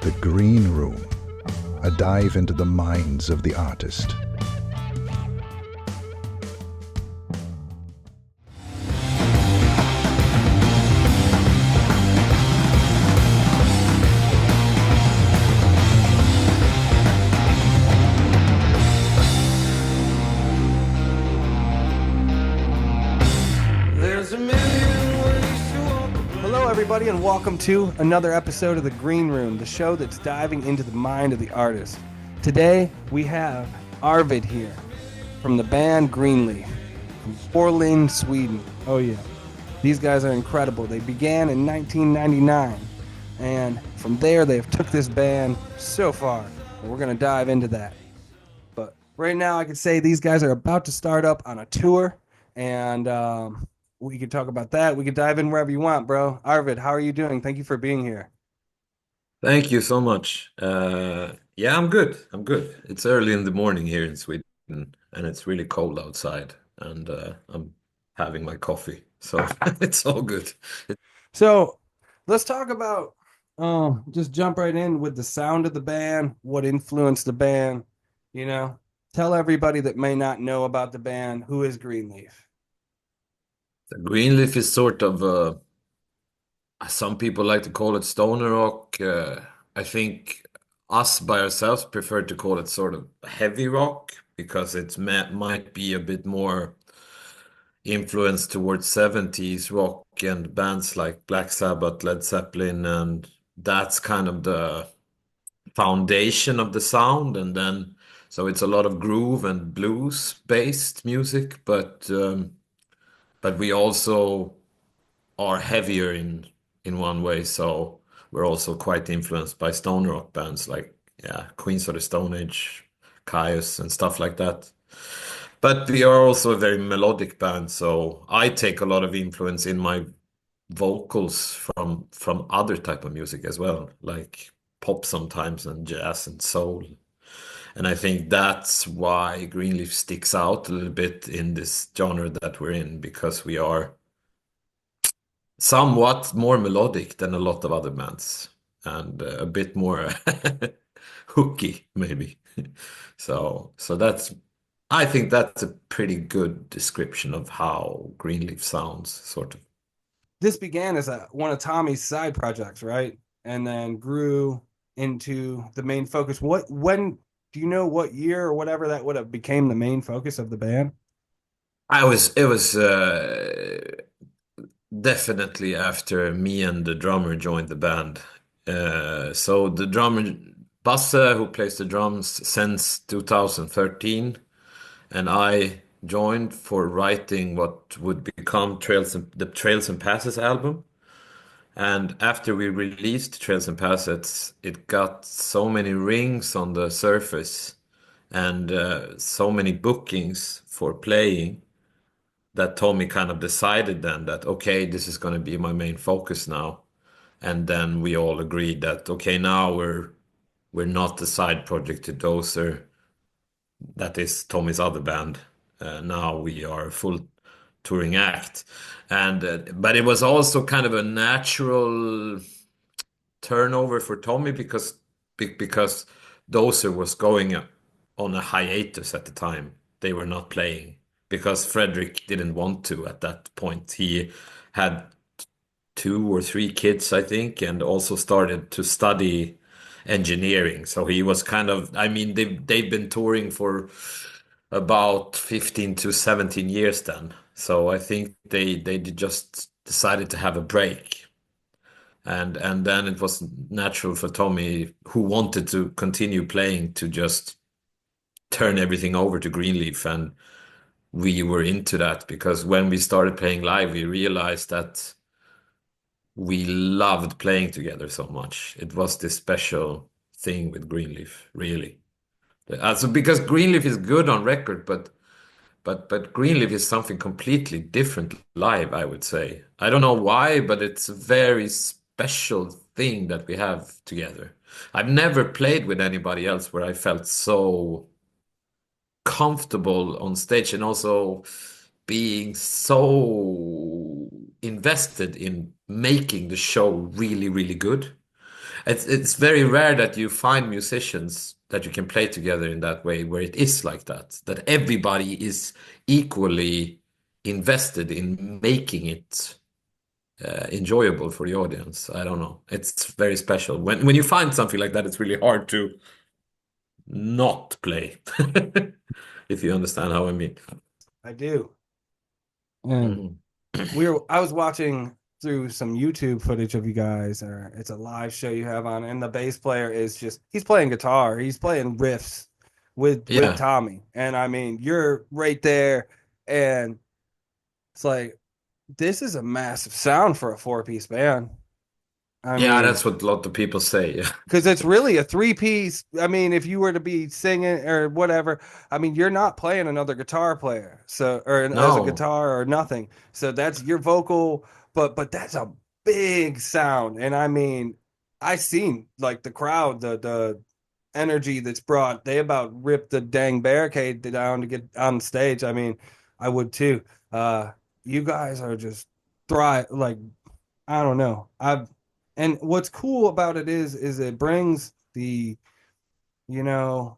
The Green Room, a dive into the minds of the artist. Hello, everybody, and welcome to another episode of The Green Room, the show that's diving into the mind of the artist. Today, we have Arvid here from the band Greenleaf from Borlänge, Sweden. Oh, yeah. These guys are incredible. They began in 1999, and from there, they've took this band so far. And we're going to dive into that. But right now, I could say these guys are about to start up on a tour, and we can talk about that. We can dive in wherever you want, bro. Arvid, how are you doing? Thank you for being here. Thank you so much. Yeah, I'm good. I'm good. It's early in the morning here in Sweden, and it's really cold outside, and I'm having my coffee, so it's all good. So let's talk about just jump right in with the sound of the band, what influenced the band, you know. Tell everybody that may not know about the band, who is Greenleaf? Greenleaf is sort of some people like to call it stoner rock. I think us by ourselves prefer to call it sort of heavy rock because might be a bit more influence towards 70s rock and bands like Black Sabbath, Led Zeppelin, and that's kind of the foundation of the sound. And then, so it's a lot of groove and blues based music, but we also are heavier in one way. So we're also quite influenced by stone rock bands like, yeah, Queens of the Stone Age, Caius, and stuff like that. But we are also a very melodic band, so I take a lot of influence in my vocals from other type of music as well, like pop sometimes and jazz and soul. And I think that's why Greenleaf sticks out a little bit in this genre that we're in, because we are somewhat more melodic than a lot of other bands and a bit more hooky maybe. So that's, I think that's a pretty good description of how Greenleaf sounds, sort of. This began as one of Tommy's side projects, right? And then grew into the main focus. When do you know what year or whatever that would have became the main focus of the band? It was definitely after me and the drummer joined the band. So the drummer Basse, who plays the drums since 2013, and I joined for writing what would become the Trails and Passes album. And after we released Trails and Passes, it got so many rings on the surface and so many bookings for playing that Tommy kind of decided then that, okay, this is going to be my main focus now. And then we all agreed that, okay, now we're not the side project to Dozer, that is Tommy's other band. Now we are a full touring act, and but it was also kind of a natural turnover for Tommy because Dozer was going on a hiatus at the time. They were not playing because Frederick didn't want to at that point. He had two or three kids, I think, and also started to study engineering. So he was kind of, I mean, they've been touring for about 15 to 17 years then. So I think they just decided to have a break. And then it was natural for Tommy, who wanted to continue playing, to just turn everything over to Greenleaf. And we were into that because when we started playing live, we realized that we loved playing together so much. It was this special thing with Greenleaf, really. So because Greenleaf is good on record, but Greenleaf is something completely different live, I would say. I don't know why, but it's a very special thing that we have together. I've never played with anybody else where I felt so comfortable on stage and also being so invested in making the show really, really good. it's very rare that you find musicians that you can play together in that way, where it is like that, that everybody is equally invested in making it enjoyable for the audience. I don't know. It's very special. When you find something like that, it's really hard to not play, if you understand how I mean. I do. And Mhm. I was watching through some YouTube footage of you guys, or it's a live show you have on, and the bass player is just he's playing guitar, he's playing riffs with Yeah. Tommy. And I mean, you're right there, and it's like this is a massive sound for a four-piece band. I Yeah, mean, that's what a lot of people say. Yeah. because it's really a three-piece. I mean, if you were to be singing or whatever, I mean, you're not playing another guitar player, so or as a No. guitar or nothing. So that's your vocal, but that's a big sound. And I mean, I seen like the crowd, the energy that's brought. They about ripped the dang barricade down to get on stage. I mean, I would too. Uh, you guys are just thrive like I don't know. I've and what's cool about it is it brings the, you know,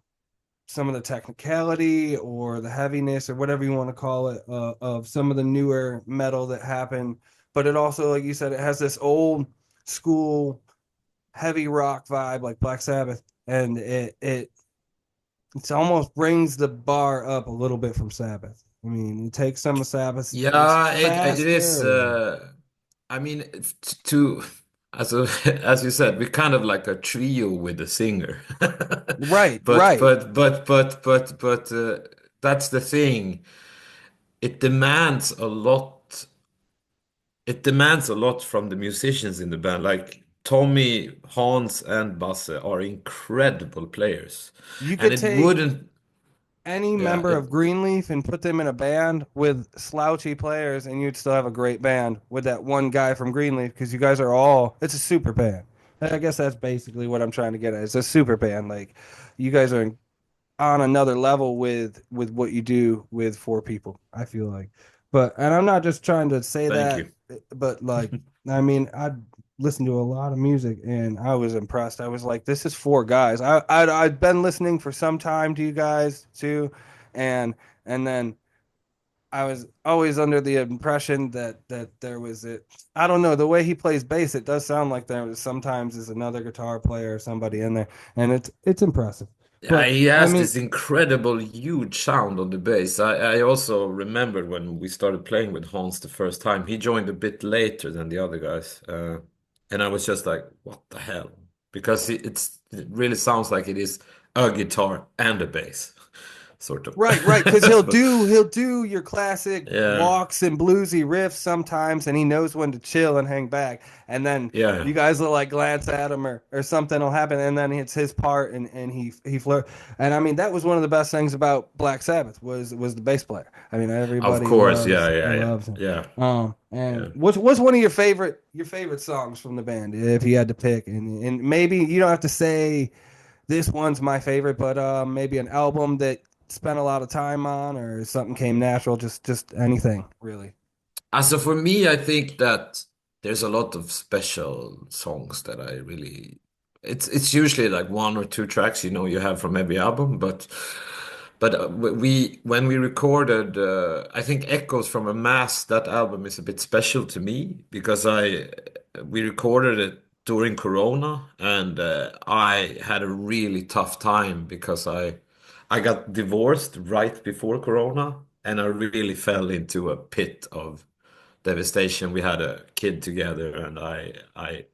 some of the technicality or the heaviness or whatever you want to call it of some of the newer metal that happened, but it also, like you said, it has this old school heavy rock vibe like Black Sabbath, and it's almost brings the bar up a little bit from Sabbath. I mean, you take some of Sabbath, it's Yeah, it is. faster. I mean, to as a, as you said, we're kind of like a trio with a singer. Right, But right. that's the thing. It demands a lot. It demands a lot from the musicians in the band. Like Tommy, Hans, and Basse are incredible players, You and could it take wouldn't. any Yeah, member of it. Greenleaf and put them in a band with slouchy players, and you'd still have a great band with that one guy from Greenleaf because you guys are all, it's a super band. I guess that's basically what I'm trying to get at. It's a super band. Like, you guys are on another level with what you do with four people, I feel like. But and I'm not just trying to say Thank that, you. but like I mean, I listened to a lot of music and I was impressed. I was like, this is four guys. I'd been listening for some time to you guys too, and then I was always under the impression that there was it. I don't know, the way he plays bass, it does sound like there was sometimes is another guitar player or somebody in there, and it's impressive. Yeah, But he I has mean, this incredible huge sound on the bass. I also remembered when we started playing with Hans the first time. He joined a bit later than the other guys, and I was just like, "What the hell?" Because it really sounds like it is a guitar and a bass, sort of. right, because he'll do your classic Yeah, walks and bluesy riffs sometimes, and he knows when to chill and hang back. And then yeah, you guys will like glance at him or something will happen, and then it's his part, and he flirt. And I mean that was one of the best things about Black Sabbath was the bass player. I mean of everybody course, loves him. yeah, And yeah. what's one of your favorite songs from the band if you had to pick, and maybe you don't have to say this one's my favorite, but maybe an album that spent a lot of time on, or something came natural. Just anything really. So for me, I think that there's a lot of special songs that I really. It's usually like one or two tracks, you have from every album, but we when we recorded, I think Echoes from a Mass, that album is a bit special to me because I we recorded it during Corona, and I had a really tough time because I got divorced right before Corona, and I really fell into a pit of devastation. We had a kid together, and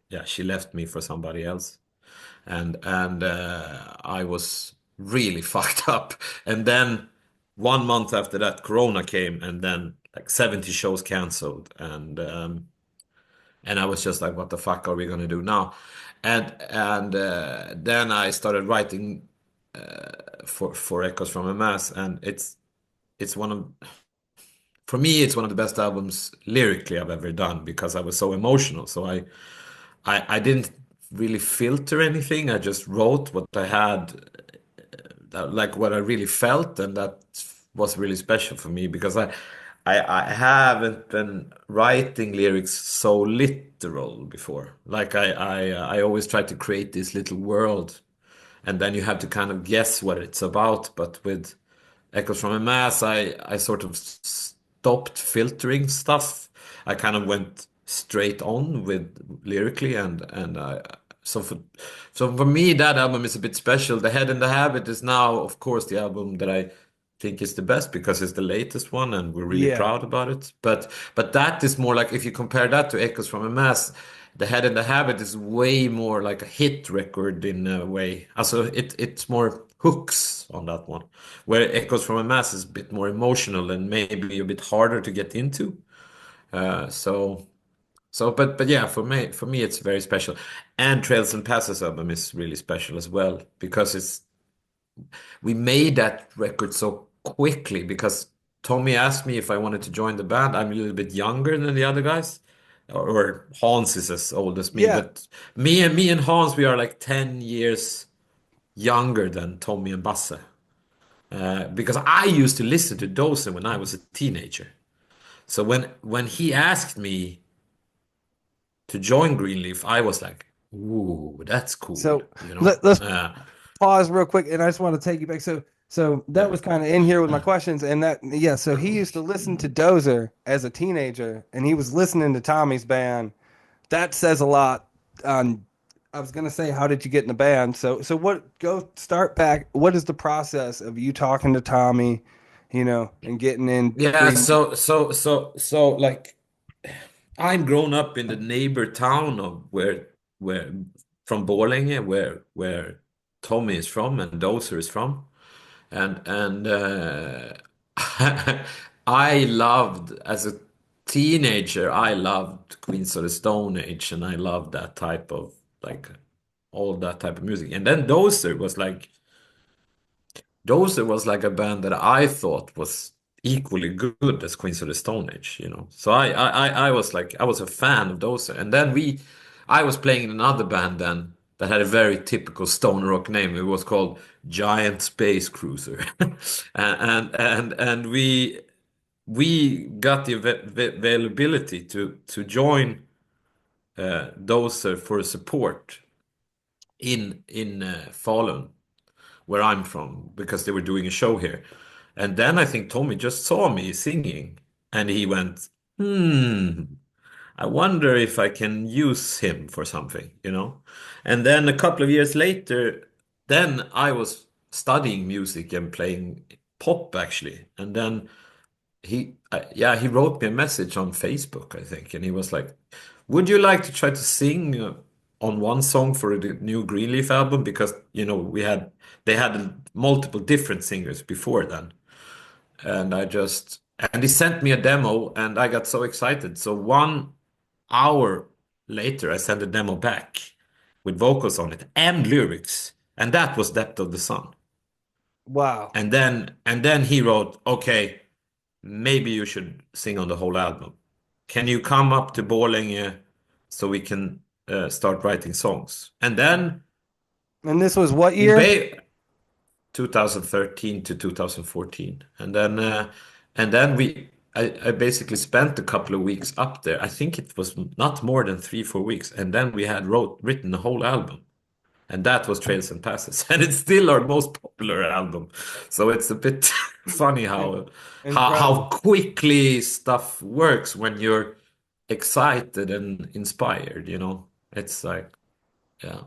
yeah, she left me for somebody else, and I was really fucked up. And then 1 month after that, Corona came, and then like 70 shows canceled, and I was just like, what the fuck are we gonna do now? And then I started writing for Echoes from a Mass, and it's one of for me, it's one of the best albums lyrically I've ever done because I was so emotional. So I didn't really filter anything. I just wrote what I had, like what I really felt, and that was really special for me because I haven't been writing lyrics so literal before. Like I always try to create this little world, and then you have to kind of guess what it's about. But with Echoes from a Mass, I sort of stopped filtering stuff. I kind of went straight on with lyrically, and so for so for me that album is a bit special. The Head and the Habit is now, of course, the album that I think is the best because it's the latest one, and we're really Yeah. proud about it. But that is more like if you compare that to Echoes from a Mass, The Head and the Habit is way more like a hit record in a way. Also, it's more hooks on that one, where Echoes from a Mass is a bit more emotional and maybe a bit harder to get into. So but yeah, for me it's very special. And Trails and Passes album is really special as well because it's we made that record so quickly because Tommy asked me if I wanted to join the band. I'm a little bit younger than the other guys, or Hans is as old as me, Yeah. but me and Hans, we are like 10 years younger than Tommy and Basse. Because I used to listen to Dozer when I was a teenager. So when he asked me to join Greenleaf, I was like, "Ooh, that's cool," So you know. let's pause real quick, and I just want to take you back. So that Yeah. was kind of in here with my questions, and that yeah. So he used to listen to Dozer as a teenager, and he was listening to Tommy's band. That says a lot. On I was gonna say, how did you get in the band? So what? Go start back. What is the process of you talking to Tommy, and getting in Yeah, Green? so like I'm grown up in the neighbor town of where from Borlänge where Tommy is from and Dozer is from. And I loved as a teenager, I loved Queens of the Stone Age and I loved that type of like all that type of music. And then Dozer was like a band that I thought was equally good as Queens of the Stone Age, you know. So I was like I was a fan of Dozer, and then I was playing in another band then that had a very typical stone rock name. It was called Giant Space Cruiser, and we got the availability to join Dozer for support in Falun where I'm from because they were doing a show here. And then I think Tommy just saw me singing and he went, I wonder if I can use him for something, you know? And then a couple of years later, then I was studying music and playing pop actually. And then he wrote me a message on Facebook, I think, and he was like, "Would you like to try to sing on one song for the new Greenleaf album? Because they had multiple different singers before then." And he sent me a demo, and I got so excited. So 1 hour later, I sent a demo back with vocals on it and lyrics, and that was Depth of the Sun. Wow. And then he wrote, "Okay, maybe you should sing on the whole album. Can you come up to Borlänge so we can start writing songs?" And then And this was what we year? 2013 to 2014, and then I basically spent a couple of weeks up there. I think it was not more than 3 4 weeks, and then we had written the whole album. And that was Trails and Passes, and it's still our most popular album. So it's a bit funny In- how Incredible. quickly stuff works when you're excited and inspired, you know. It's like, yeah.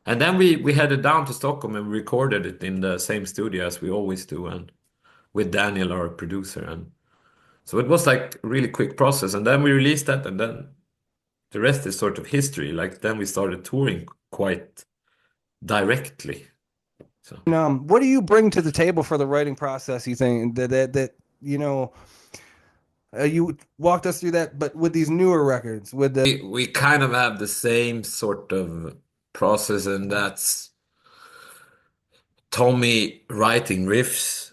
And then we headed down to Stockholm and recorded it in the same studio as we always do, and with Daniel, our producer, and so it was like a really quick process. And then we released that, and then the rest is sort of history. Like then we started touring quite directly. So. What do you bring to the table for the writing process? You think that you know you walked us through that, but with these newer records, with the We kind of have the same sort of process, and that's Tommy writing riffs,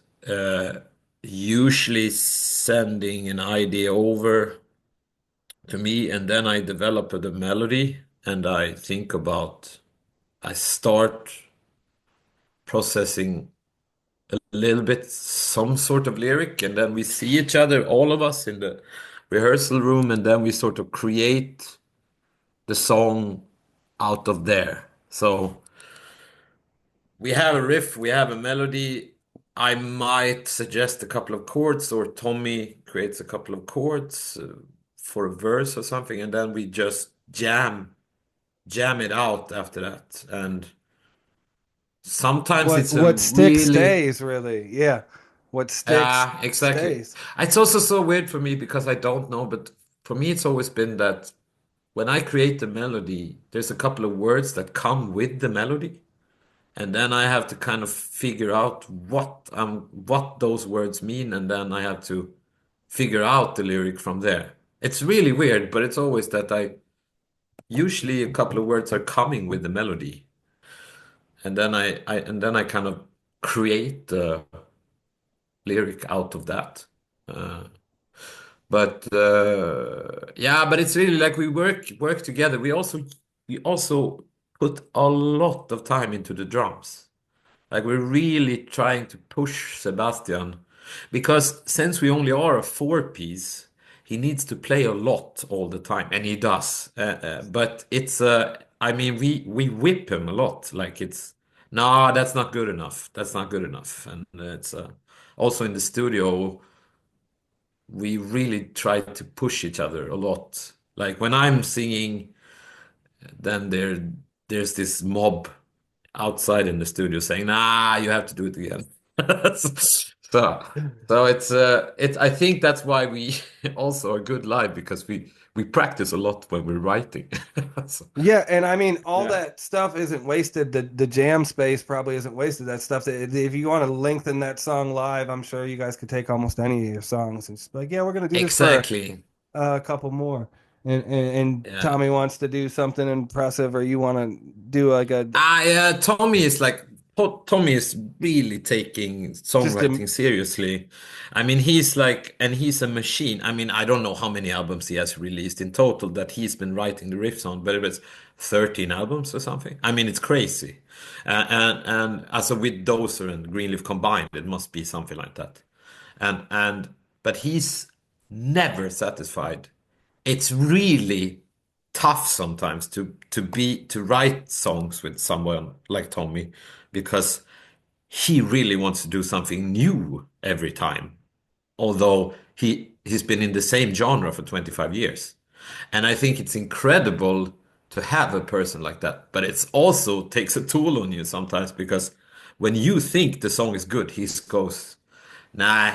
usually sending an idea over to me, and then I develop the melody, and I start processing a little bit some sort of lyric, and then we see each other, all of us, in the rehearsal room, and then we sort of create the song out of there. So we have a riff, we have a melody. I might suggest a couple of chords, or Tommy creates a couple of chords for a verse or something, and then we just jam it out after that. And sometimes What it's a what sticks really stays, really. Yeah. What sticks yeah, exactly. stays. It's also so weird for me because I don't know, but for me it's always been that when I create the melody, there's a couple of words that come with the melody. And then I have to kind of figure out what those words mean, and then I have to figure out the lyric from there. It's really weird, but it's always that I usually a couple of words are coming with the melody, and then I kind of create the lyric out of that. Uh, but yeah, but it's really like we work together. We also put a lot of time into the drums. Like we're really trying to push Sebastian because since we only are a four-piece, he needs to play a lot all the time, and he does. But it's I mean, we whip him a lot. Like it's no, that's not good enough. That's not good enough. And it's also in the studio, we really try to push each other a lot. Like when I'm singing, then there's this mob outside in the studio saying, "Nah, you have to do it again." So, so it's. I think that's why we also are good live because we practice a lot when we're writing. So, Yeah, and I mean, all yeah, that stuff isn't wasted. The jam space probably isn't wasted. That stuff that if you want to lengthen that song live, I'm sure you guys could take almost any of your songs and just be like, yeah, we're gonna do this for exactly. a couple more. And Yeah. Tommy wants to do something impressive, or you want to do like a Tommy is like Tommy is really taking just a songwriting seriously. I mean, he's like, and he's a machine. I mean, I don't know how many albums he has released in total that he's been writing the riffs on, but it was 13 albums or something. I mean, it's crazy. And also with Dozer and Greenleaf combined, it must be something like that. And but he's never satisfied. It's really tough sometimes to write songs with someone like Tommy because he really wants to do something new every time. Although he's been in the same genre for 25 years. And I think it's incredible to have a person like that. But it's also takes a toll on you sometimes because when you think the song is good, he goes, nah,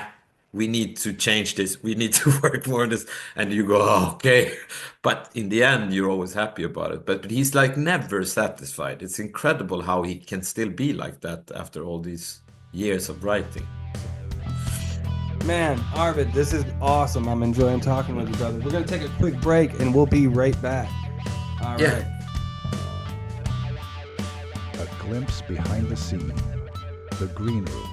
we need to change this. We need to work more on this. And you go, oh, okay. But in the end, you're always happy about it. But he's like never satisfied. It's incredible how he can still be like that after all these years of writing. man, Arvid. This is awesome. I'm enjoying talking with you, brother. We're gonna take a quick break, and we'll be right back. All Yeah. right. A glimpse behind the scene. The Green Room.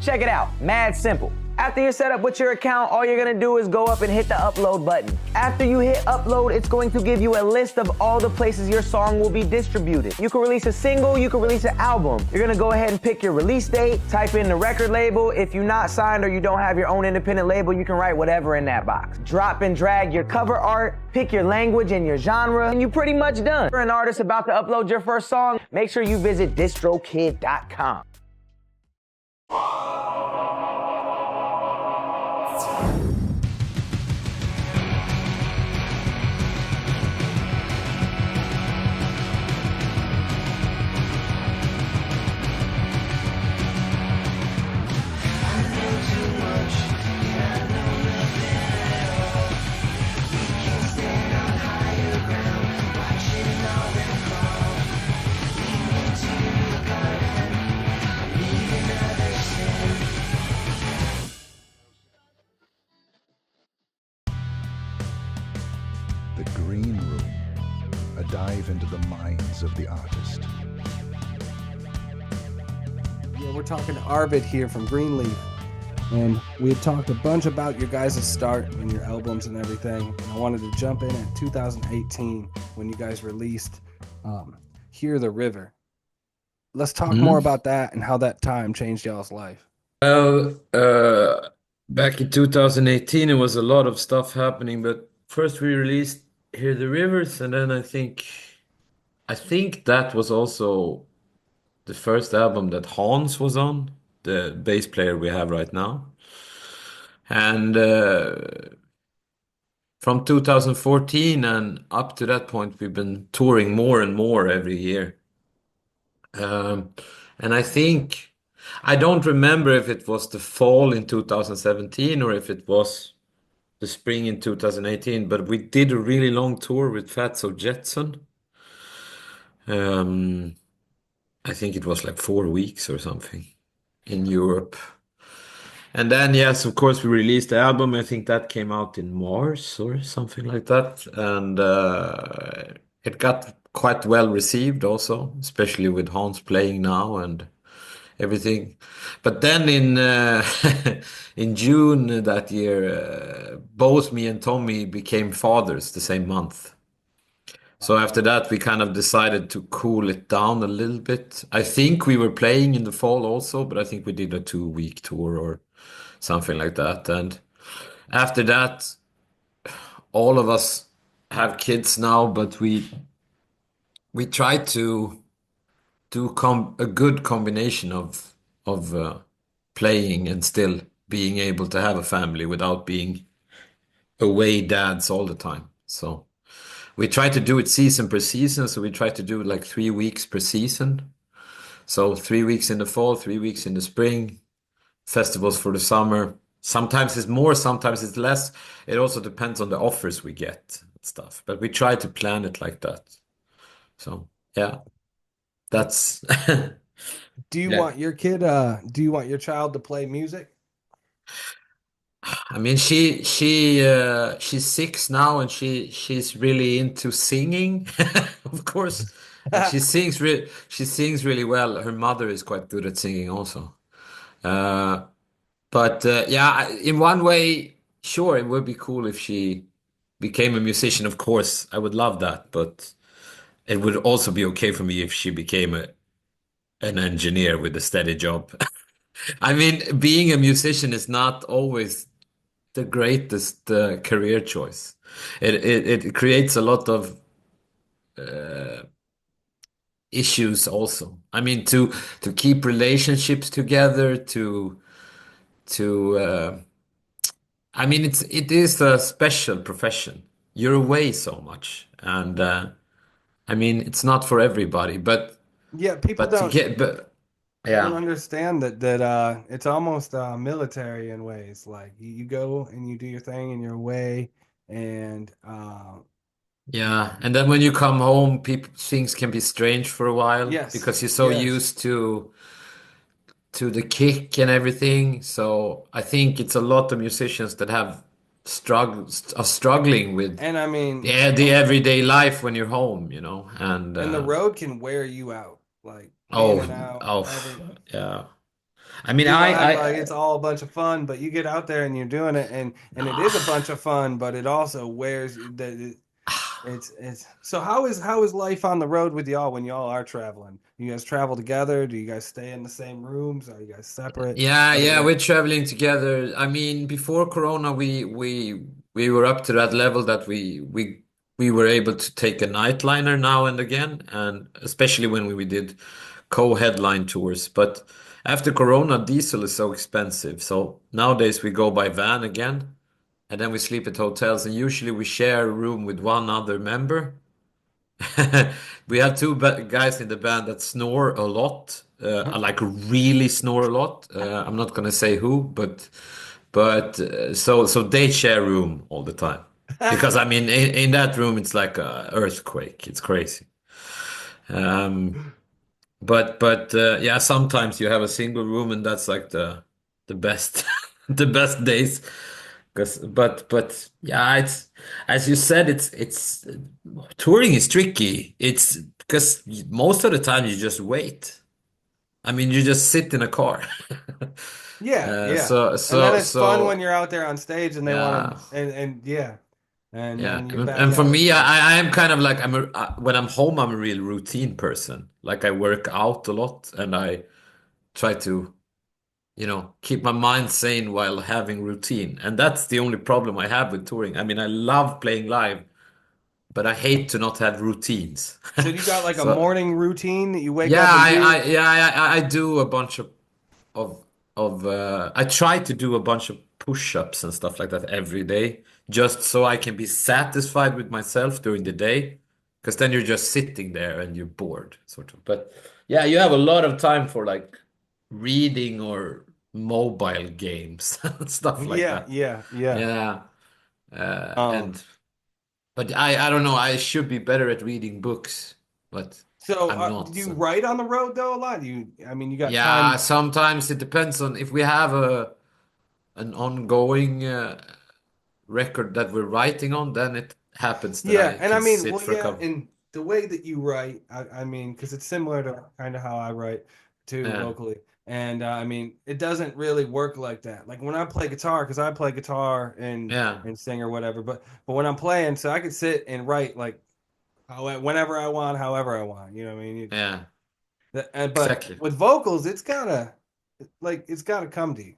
Check it out, mad simple. After you're set up with your account, all you're gonna do is go up and hit the upload button. After you hit upload, it's going to give you a list of all the places your song will be distributed. You can release a single, you can release an album. You're gonna go ahead and pick your release date, type in the record label. If you're not signed or you don't have your own independent label, you can write whatever in that box. Drop and drag your cover art, pick your language and your genre, and you're pretty much done. If you're an artist about to upload your first song, make sure you visit distrokid.com. The Green Room. A dive into the minds of the artist. Yeah, we're talking to Arvid here from Greenleaf. And we had talked a bunch about your guys' start and your albums and everything. And I wanted to jump in at 2018. when you guys released um, "Hear the River." Let's talk more Mhm. about that and how that time changed y'all's life. Well, back in 2018, it was a lot of stuff happening, but first we released Hear the Rivers, and then I think that was also the first album that Hans was on, the bass player we have right now. And from 2014 and up to that point, we've been touring more and more every year. Um, and I don't remember if it was the fall in 2017 or if it was the spring in 2018, but we did a really long tour with Fatso Jetson. Um, I think it was like 4 weeks or something in Europe. And then, yes, of course, we released the album. I think that came out in March or something like that. And it got quite well received also, especially with Hans playing now and everything. But then in June that year, both me and Tommy became fathers the same month. So after that, we kind of decided to cool it down a little bit. I think we were playing in the fall also, but I think we did a 2 week tour or something like that. And after that, all of us have kids now, but we try to do a good combination of playing and still being able to have a family without being away dads all the time. So we try to do it season per season. So we try to do like 3 weeks per season. So 3 weeks in the fall, 3 weeks in the spring, festivals for the summer. Sometimes it's more, sometimes it's less. It also depends on the offers we get and stuff. But we try to plan it like that. So yeah, that's Do you yeah. want your kid? Do you want your child to play music? I mean, she's 6 now, and she's really into singing, of course, and she sings really well. Her mother is quite good at singing also. Uh, but yeah, in one way, sure, it would be cool if she became a musician. Of course, I would love that, but it would also be okay for me if she became an engineer with a steady job. I mean, being a musician is not always the greatest career choice. It creates a lot of issues also. I mean, to keep relationships together, to I mean, it is a special profession. You're away so much, and I mean, it's not for everybody. Yeah, people But to get but don't yeah. understand that it's almost military in ways. Like you go and you do your thing and you're away, and Yeah, and then when you come home, people things can be strange for a while yes, because you're so yes, used to the kick and everything. So I think it's a lot of musicians that have are struggling with and I mean, the everyday life when you're home, and and the road can wear you out, like in oh and out oh every. yeah. I mean, People act like I it's all a bunch of fun, but you get out there and you're doing it, and it is a bunch of fun, but it also wears that. It's so how is life on the road with y'all when y'all are traveling? You guys travel together? Do you guys stay in the same rooms? Are you guys separate? Yeah, How does it yeah, we're work? traveling together. I mean, before Corona, we were up to that level that we were able to take a nightliner now and again, and especially when we did co-headline tours. But after Corona, diesel is so expensive. So nowadays we go by van again, and then we sleep at hotels, and usually we share a room with one other member. We have two guys in the band that snore a lot, like really snore a lot. I'm not gonna say who, but so they share room all the time because I mean in that room it's like a earthquake. It's crazy. Um, but yeah, sometimes you have a single room and that's like the best the best days. But yeah, it's as you said, it's touring is tricky. It's because most of the time you just wait. I mean, you just sit in a car. Yeah, yeah. So And then so it's fun when so you're out there on stage and they want yeah. to and yeah. and Yeah, then you're back and for at it me, again. I am kind of like when I'm home, I'm a real routine person. Like I work out a lot, and I try to, keep my mind sane while having routine. And that's the only problem I have with touring. I mean, I love playing live, but I hate to not have routines. So you got like a So morning routine that you wake yeah, up and do? I do a bunch of I try to do a bunch of push-ups and stuff like that every day, just so I can be satisfied with myself during the day. Because then you're just sitting there and you're bored, sort of. But yeah, you have a lot of time for like reading or mobile games and stuff like Yeah, that. yeah, yeah. Yeah. Um, And but I don't know, I should be better at reading books, but so I'm not. do you So write on the road though a lot? I mean, you got yeah, time. sometimes it depends on if we have a an ongoing record that we're writing on, then it happens that Yeah, I and I can mean, sit well, for a yeah, couple. and the way that you write, I mean, because it's similar to kind of how I write too Yeah, vocally, and I mean, it doesn't really work like that. Like when I play guitar, because I play guitar yeah, and sing or whatever, but when I'm playing, so I could sit and write like whenever I want, however I want. You know what I mean? yeah, But exactly. with vocals, it's gotta like it's gotta come to you.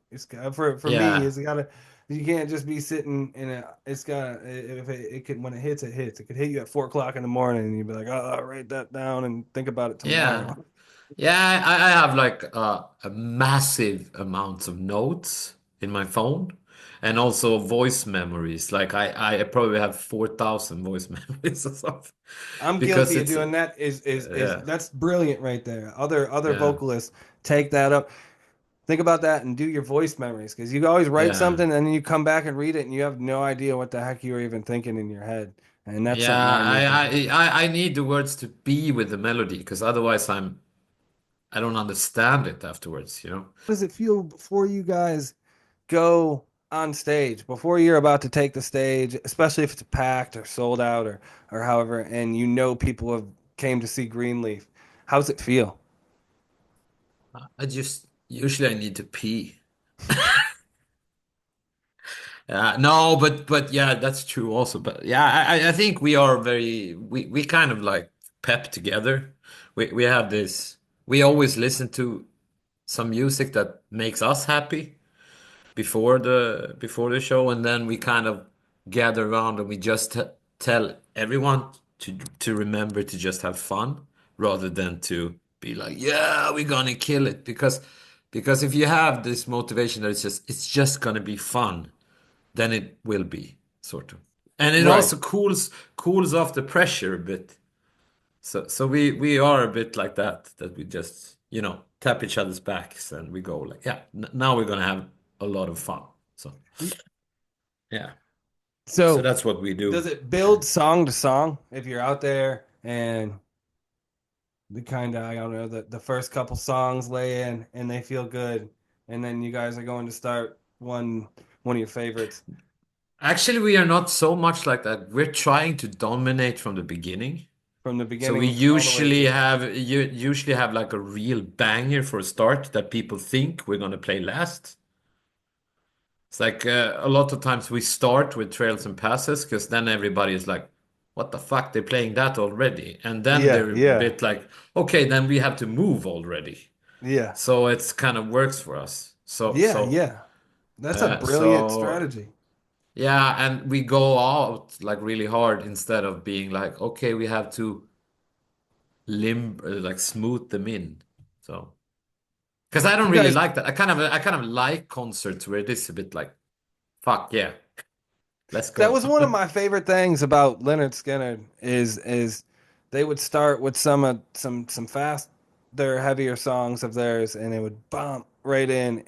For me, Yeah, it's gotta. You can't just be sitting in a. It's gotta. If it could when it hits, it hits. It could hit you at 4 o'clock in the morning, and you'd be like, "Oh, I'll write that down and think about it yeah, tomorrow." yeah. I have like a massive amounts of notes in my phone, and also voice memories. Like I probably have 4,000 voice memories or something I'm because guilty of it's doing that. Is yeah, that's brilliant right there. Other yeah, vocalists take that up. Think about that and do your voice memories because you always write yeah. something and then you come back and read it and you have no idea what the heck you were even thinking in your head. And that's Yeah, something I need to. I need the words to be with the melody because otherwise I don't understand it afterwards, you know? How does it feel before you guys go on stage, before you're about to take the stage, especially if it's packed or sold out or however, and you know people have came to see Greenleaf? How's it feel? I just usually I need to pee. No, but yeah, that's true also. But yeah, I think we are we kind of like pep together. We have this we always listen to some music that makes us happy before the show, and then we kind of gather around and we just tell everyone to remember to just have fun rather than to be like, yeah, we're gonna kill it because if you have this motivation that it's just gonna be fun, then it will be sort of, and it Right. also cools off the pressure a bit. So we are a bit like that we just tap each other's backs and we go like, yeah, now we're gonna have a lot of fun. So yeah, so So that's what we does do. it build song to song if you're out there and the kind of I don't know the first couple songs lay in and they feel good, and then you guys are going to start one of your favorites Actually, we are not so much like that. We're trying to dominate from the beginning. from the So we beginning all the way usually to have you usually have like a real banger for a start that people think we're gonna play last. It's like a lot of times we start with Trails and Passes because then everybody is like, what the fuck? They're playing that already. And then yeah, they're a yeah, bit like, okay, then we have to move already. yeah, So it's kind of works for us. So yeah, so yeah. That's a uh, brilliant so strategy. yeah, and we go out like really hard instead of being like, okay, we have to like smooth them in. So because I don't You really guys, like that. I kind of like concerts where it is a bit like, fuck yeah, let's that go. was one of my favorite things about Leonard Skinner is they would start with some fast their heavier songs of theirs and it would bump right in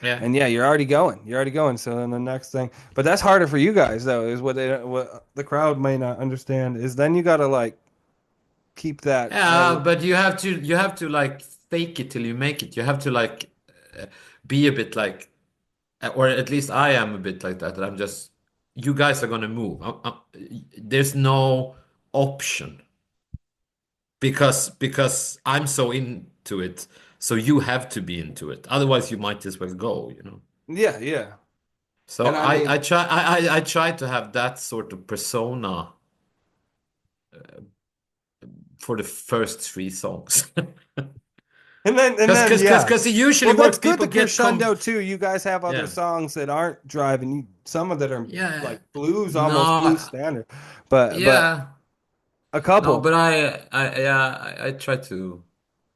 Yeah. and yeah, you're already going. You're already going. So then the next thing, but that's harder for you guys though, is what the crowd may not understand is then you got to like keep that Yeah, but you have to like fake it till you make it. You have to like uh, be a bit like, or at least I am a bit like that. That I'm just, you guys are gonna move. There's no option because I'm so into it. So you have to be into it. Otherwise, you might as well go. yeah, yeah. So And I mean, I try to have that sort of persona for the first three songs. and then yeah. Because it Well, usually that's works. good. People The get crescendo too. You guys have other yeah. songs that aren't driving. Some of that are Yeah. like blues, almost blues No, standard. But yeah. a No, couple. but I try to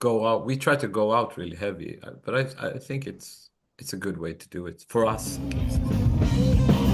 go out. We try to go out really heavy, but I think it's a good way to do it for us at least.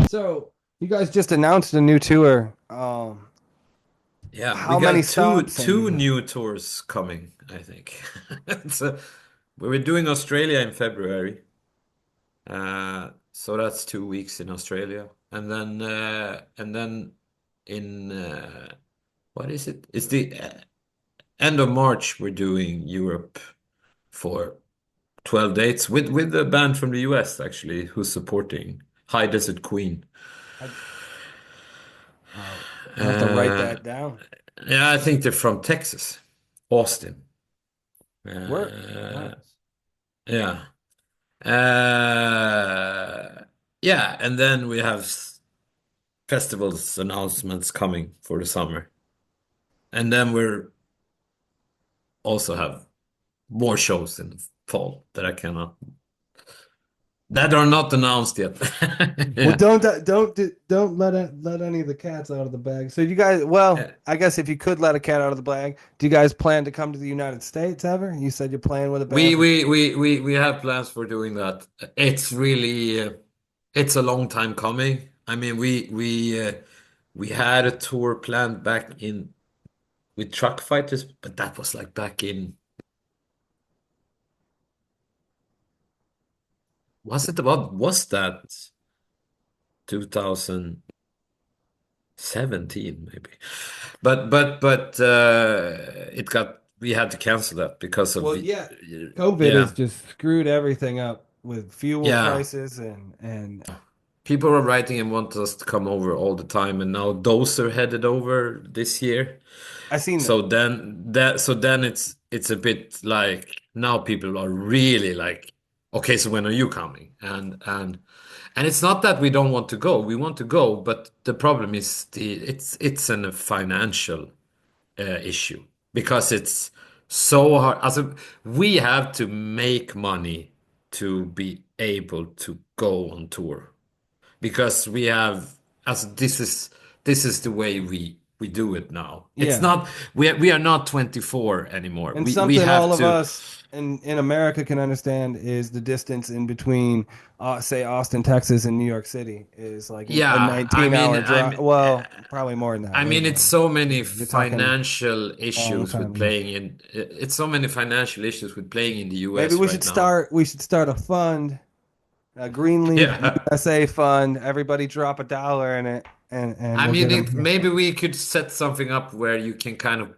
So you guys just announced a new tour. Yeah, we How many got stops two and new tours coming, I think. So we're doing Australia in February. So that's 2 weeks in Australia. And then in what is it? It's the end of March we're doing Europe for 12 dates with a band from the US actually who's supporting High Desert Queen. I, I have to write Uh, that down. yeah, I think they're from Texas, Austin. Where? Uh, Nice. yeah. Uh, yeah, and then we have festivals announcements coming for the summer. And then we're also have more shows in the fall that are not announced yet. Well, Yeah. don't let any of the cats out of the bag. So you guys, well, Uh, I guess if you could let a cat out of the bag, do you guys plan to come to the United States ever? You said you're playing with a band from. we have plans for doing that. It's really it's a long time coming. I mean, we had a tour planned back in with Truck Fighters, but that was like back in was that 2017 maybe? But it got we had to cancel that because of Well, yeah, COVID has yeah. just screwed everything up with fuel Yeah. prices and People are writing and want us to come over all the time, and now those are headed over this year. I seen So that. then it's a bit like now people are really like, okay, so when are you coming? And it's not that we don't want to go. We want to go, but the problem is it's a financial issue because it's so hard. Also, we have to make money to be able to go on tour because we have as this is the way we do it now. It's Yeah. not we are not 24 anymore. And We something have all of to us in America can understand is the distance in between, say, Austin, Texas, and New York City is like a yeah, 19-hour drive. Well, probably more than that, I way mean, more it's than so many that. You're talking financial long issues with time. Yeah. playing in it's so many financial issues with playing in the Maybe US we right should now. start. We should start a fund, a Greenleaf Yeah. USA fund. Everybody drop $1 in it, and I we'll get mean, them it here. maybe we could set something up where you can kind of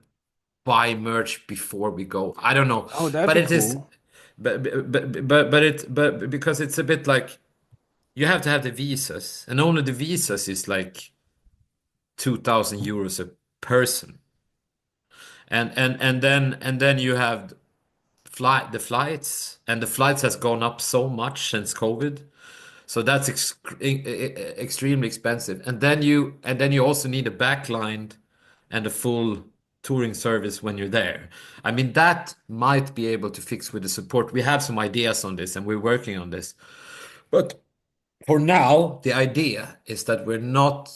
buy merch before we go. I don't know, Oh, that'd but be it is, cool. but because it's a bit like you have to have the visas, and only the visas is like 2,000 euros a person, and then you have the flights, and the flights has gone up so much since COVID. So that's extremely expensive. And then you also need a backline and a full touring service when you're there. I mean, that might be able to fix with the support. We have some ideas on this and we're working on this. But for now, the idea is that we're not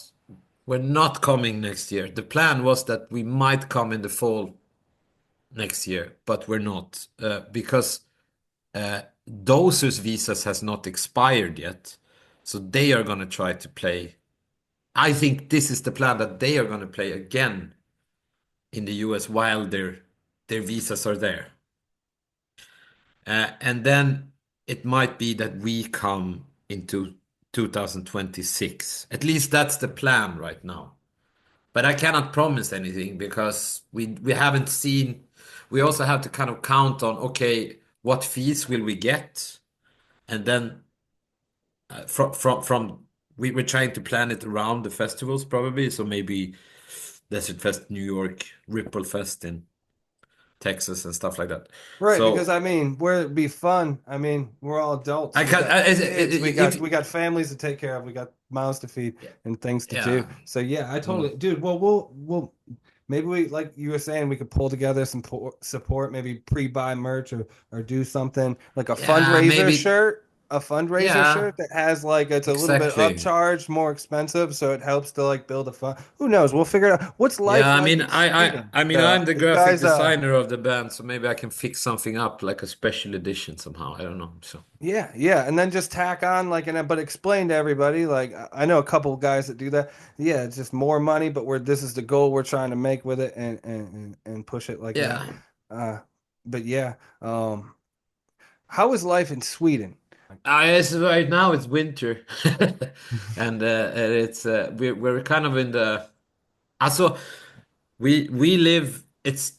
coming next year. The plan was that we might come in the fall next year, but we're not because those whose visas has not expired yet, so they are going to try to play. I think this is the plan, that they are going to play again in the US while their visas are there. And then it might be that we come into 2026. At least that's the plan right now. But I cannot promise anything because we haven't seen. We also have to kind of count on, okay, what fees will we get? And then from we're trying to plan it around the festivals probably. So maybe Desert Fest New York, Ripple Fest in Texas and stuff like that. Right, because So I mean, where it'd be fun. I mean, we're all adults. I We can got kids. if We got families to take care of. We got mouths to feed and things to do. yeah. So yeah, I Mm. totally, dude. Well, we'll maybe we, like you were saying, we could pull together some support. Maybe pre-buy merch or do something like a Yeah, fundraiser maybe. shirt. A fundraiser Yeah, shirt that has like it's a little bit exactly. upcharged, more expensive, so it helps to like build a fund. Who knows? We'll figure it out. What's Yeah, life like in Sweden? I mean, The I'm the you graphic guys, designer of the band, so maybe I can fix something up like a special edition somehow. I don't know. So yeah, yeah, and then just tack on like an but explain to everybody. Like I know a couple of guys that do that. Yeah, it's just more money, but we're this is the goal we're trying to make with it and push it like that. yeah, Uh, but yeah, how is life in Sweden? it's right now it's winter, and it's we're kind of in the. Also, we live. It's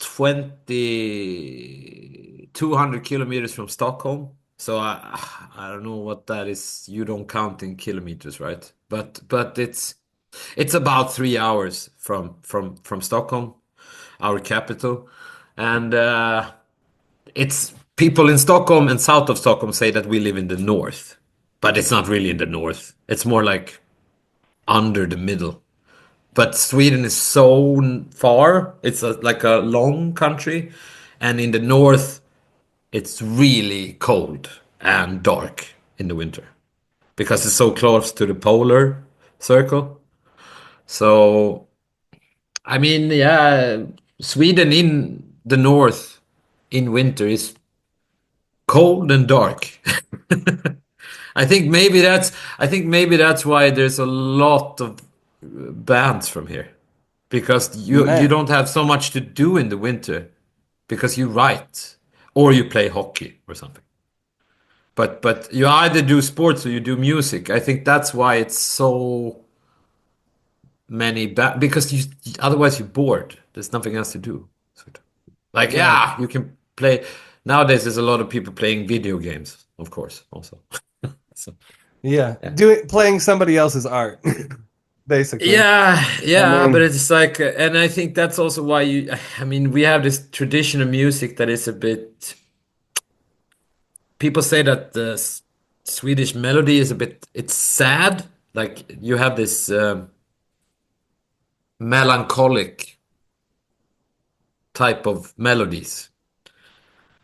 200 kilometers from Stockholm. So I don't know what that is. You don't count in kilometers, right? But it's about 3 hours from Stockholm, our capital, and it's people in Stockholm and south of Stockholm say that we live in the north, but it's not really in the north. It's more like under the middle. But Sweden is so far. It's like a long country, and in the north, it's really cold and dark in the winter because it's so close to the polar circle. So, I mean, yeah, Sweden in the north in winter is cold and dark. I think maybe that's why there's a lot of bands from here because you Man, don't have so much to do in the winter because you write or you play hockey or something. But you either do sports or you do music. I think that's why it's so many because you otherwise you're bored. There's nothing else to do. Sort of. Like right. yeah, you can play nowadays. There's a lot of people playing video games, of course, also. So Yeah, yeah. doing playing somebody else's art, basically. Yeah, I yeah, but mean, it's like, and I think that's also why I mean, we have this traditional music that is a bit. People say that the Swedish melody is a bit. It's sad. Like you have this melancholic type of melodies,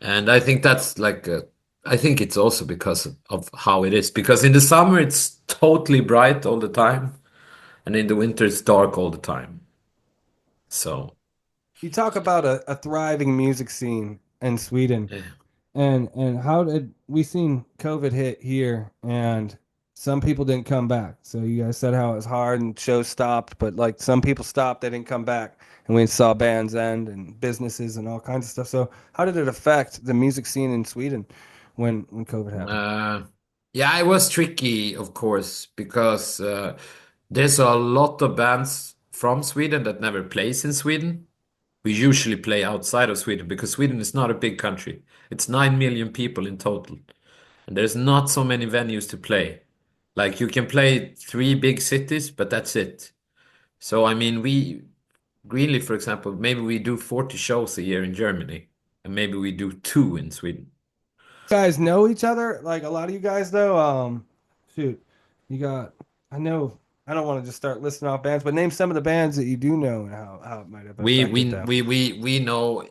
and I think that's like. I think it's also because of how it is. Because in the summer it's totally bright all the time, and in the winter it's dark all the time. So. you talk about a thriving music scene in Sweden. Yeah. And how did we seen COVID hit here and some people didn't come back. So you guys said how it was hard and shows stopped, but like some people stopped, they didn't come back. And we saw bands end and businesses and all kinds of stuff. So how did it affect the music scene in Sweden when COVID happened? Uh, yeah, it was tricky, of course, because there's a lot of bands from Sweden that never plays in Sweden. We usually play outside of Sweden because Sweden is not a big country. It's 9 million people in total, and there's not so many venues to play. Like you can play three big cities, but that's it. So I mean, we Greenleaf, for example, maybe we do 40 shows a year in Germany, and maybe we do two in Sweden. Guys know each other? Like a lot of you guys though, shoot, you got I know I don't want to just start listing off bands, but name some of the bands that you do know and how it might have We affected we them. we we we know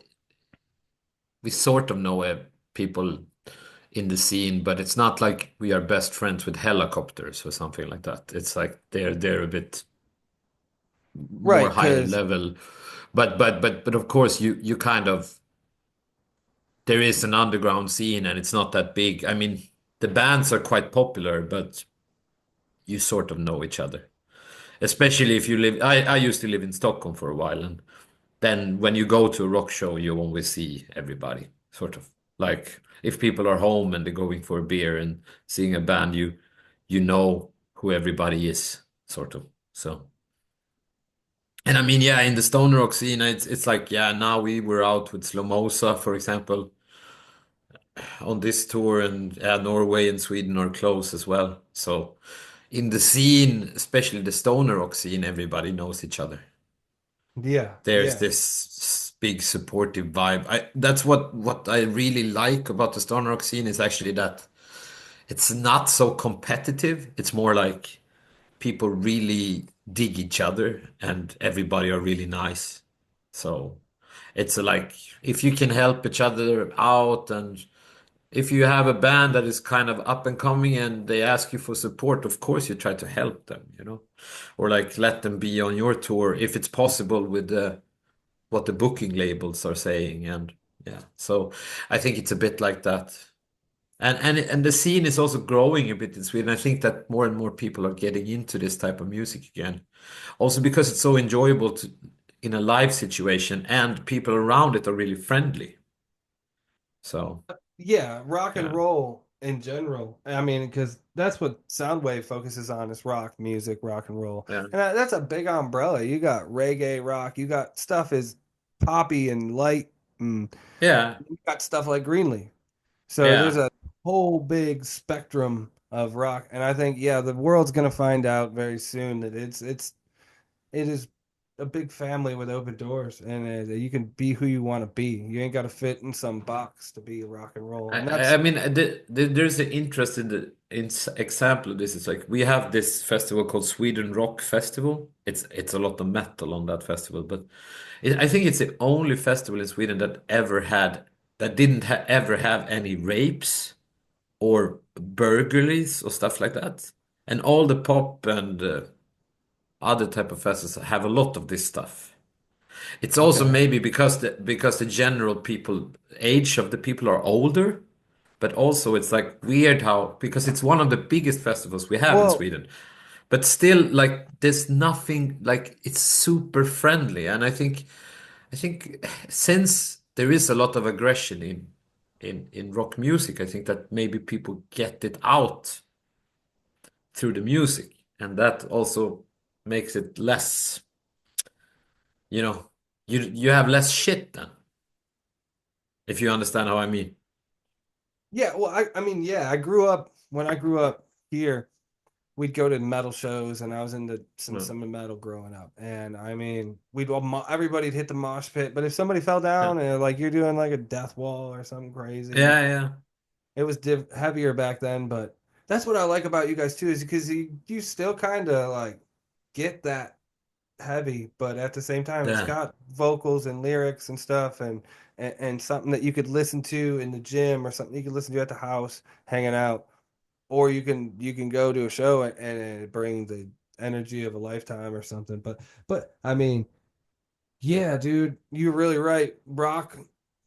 we sort of know people in the scene, but it's not like we are best friends with helicopters or something like that. It's like they're a bit more Right, higher because level, but of course you kind of there is an underground scene and it's not that big. I mean, the bands are quite popular, but you sort of know each other. Especially if you live, I used to live in Stockholm for a while, and then when you go to a rock show, you always see everybody, sort of. Like if people are home and they're going for a beer and seeing a band, you know who everybody is, sort of. So, and I mean, yeah, in the stoner rock scene, it's like, yeah, now we were out with Slomosa, for example, on this tour, and yeah, Norway and Sweden are close as well. So in the scene, especially the stoner rock scene, everybody knows each other. Yeah, There's yeah. this big supportive vibe. That's what I really like about the stoner rock scene is actually that it's not so competitive. It's more like people really dig each other and everybody are really nice. So it's like if you can help each other out, and if you have a band that is kind of up and coming and they ask you for support, of course you try to help them, or like let them be on your tour if it's possible with the what the booking labels are saying. And yeah, so I think it's a bit like that. And the scene is also growing a bit in Sweden. I think that more and more people are getting into this type of music again. Also because it's so enjoyable to in a live situation and people around it are really friendly. So Yeah, rock and yeah. roll in general. I mean, because that's what Soundwave focuses on is rock music, rock and roll. Yeah. And that's a big umbrella. You got reggae rock, you got stuff is poppy and light, and Yeah. you got stuff like Greenleaf. So there's Yeah. a whole big spectrum of rock. And I think, yeah, the world's gonna find out very soon that it is a big family with open doors, and you can be who you want to be. You ain't got to fit in some box to be rock and roll, and I that's mean, there's an interest in example of this. It's like we have this festival called Sweden Rock Festival. It's a lot of metal on that festival, but I think it's the only festival in Sweden that didn't ever have any rapes or burglaries or stuff like that. And all the pop and other type of festivals have a lot of this stuff. It's also okay. maybe because the general people age of the people are older, but also it's like weird how because it's one of the biggest festivals we have in Well, Sweden. But still like there's nothing like it's super friendly. And I think since there is a lot of aggression in rock music, I think that maybe people get it out through the music. And that also makes it less, you know, you have less shit then, if you understand how I mean. yeah, well, I mean, yeah, I grew up when I grew up here. We'd go to metal shows, and I was into Mm. some metal growing up. And I mean, we'd all everybody'd hit the mosh pit, but if somebody fell Yeah. down and like you're doing like a death wall or something crazy, Yeah, yeah. it was heavier back then. But that's what I like about you guys too, is because you still kind of like get that heavy, but at the same time, it's Yeah. got vocals and lyrics and stuff, and something that you could listen to in the gym or something you could listen to at the house hanging out, or you can go to a show and it bring the energy of a lifetime or something. But I mean, yeah, dude, you're really right. Rock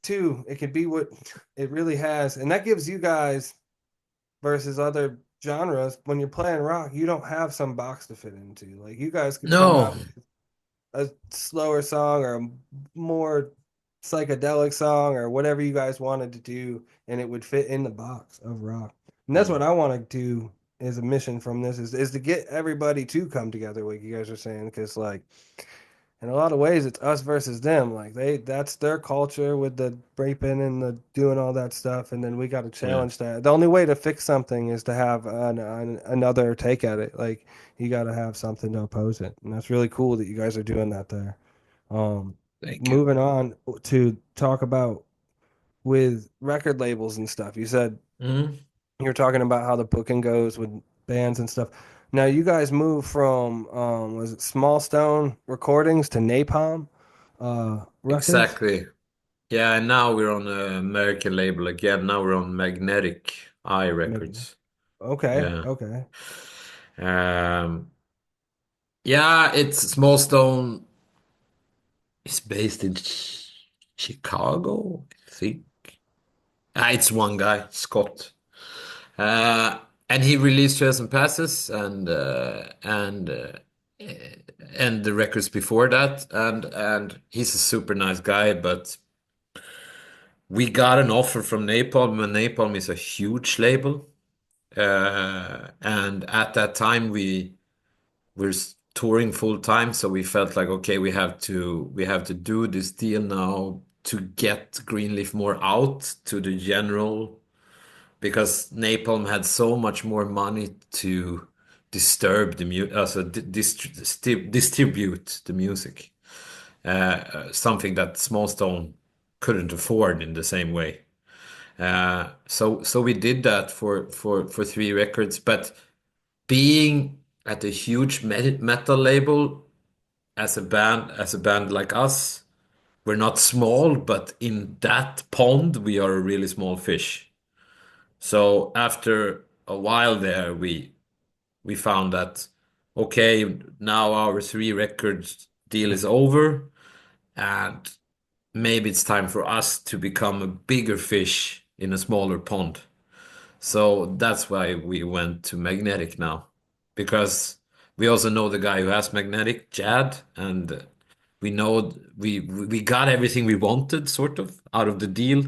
too, it can be what it really has, and that gives you guys versus other genres when you're playing rock, you don't have some box to fit into. Like you guys could come No. out a slower song or a more psychedelic song or whatever you guys wanted to do, and it would fit in the box of rock. And that's what Mm. I want to do as a mission from this is to get everybody to come together, like you guys are saying, because like in a lot of ways it's us versus them. Like that's their culture with the raping and the doing all that stuff, and then we got to Yeah. challenge that. The only way to fix something is to have another take at it. Like you got to have something to oppose it, and that's really cool that you guys are doing that there. Um, Thank you. moving on to talk about with record labels and stuff. You said Mm. you're talking about how the booking goes with bands and stuff. Now you guys moved from was it Small Stone Recordings to Napalm Records? Exactly. Yeah, and now we're on a American label again. Now we're on Magnetic Eye Maybe. Records. Okay, Yeah. okay. Um, yeah, it's Small Stone is based in Chicago, I think. It's one guy, Scott. Uh, and he released Trails and Passes and the records before that, and he's a super nice guy. But we got an offer from Napalm, and Napalm is a huge label. And at that time, we're touring full time, so we felt like, okay, we have to do this deal now to get Greenleaf more out to the general, because Napalm had so much more money to disturb the distribute the music, something that Small Stone couldn't afford in the same way. So we did that for three records, but being at a huge metal label as a band like us, we're not small, but in that pond we are a really small fish. So after a while there, we found that, okay, now our three records deal is over, and maybe it's time for us to become a bigger fish in a smaller pond. So that's why we went to Magnetic now, because we also know the guy who has Magnetic, Jad, and we know we got everything we wanted sort of out of the deal,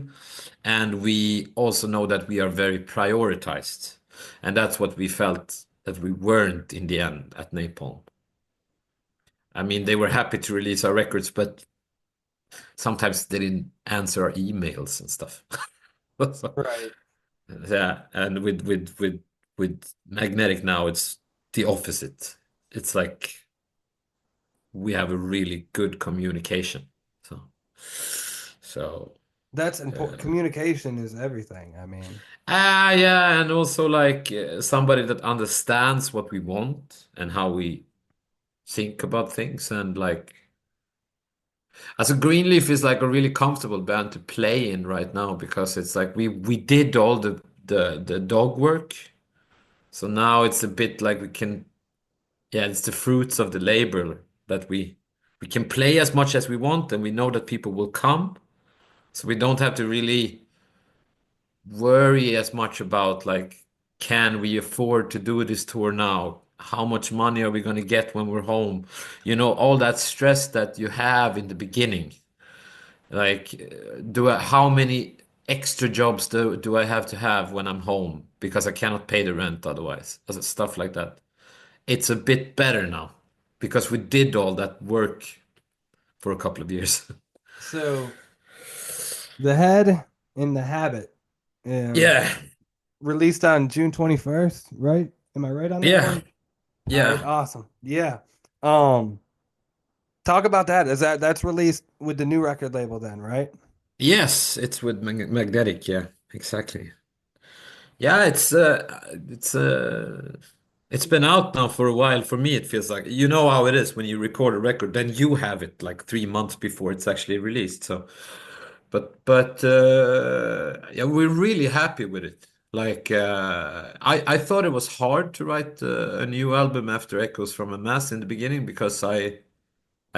and we also know that we are very prioritized, and that's what we felt that we weren't in the end at Napalm. I mean, they were happy to release our records, but sometimes they didn't answer our emails and stuff. So, Right. yeah, and with Magnetic now, it's the opposite. It's like we have a really good communication. So, so That's important. Communication is everything. I mean, yeah, and also like somebody that understands what we want and how we think about things, and like as a Greenleaf is like a really comfortable band to play in right now, because it's like we did all the dog work. So now it's a bit like we can, yeah, it's the fruits of the labor that we can play as much as we want, and we know that people will come. So we don't have to really worry as much about like, can we afford to do this tour now? How much money are we going to get when we're home? All that stress that you have in the beginning. Like, how many extra jobs do I have to have when I'm home because I cannot pay the rent otherwise? Stuff like that. It's a bit better now because we did all that work for a couple of years. so the head in the habit, um, Yeah, released on June 21st, right? Am I right on that yeah, one? All right, yeah. awesome. Yeah. Um, Talk about that. That's released with the new record label then, right? Yes, it's with magnetic. Yeah, exactly. Yeah, it's been out now for a while. For me, it feels like, how it is when you record a record, then you have it like 3 months before it's actually released. So, but yeah, we're really happy with it. Like, I thought it was hard to write a new album after Echoes from a Mass in the beginning, because I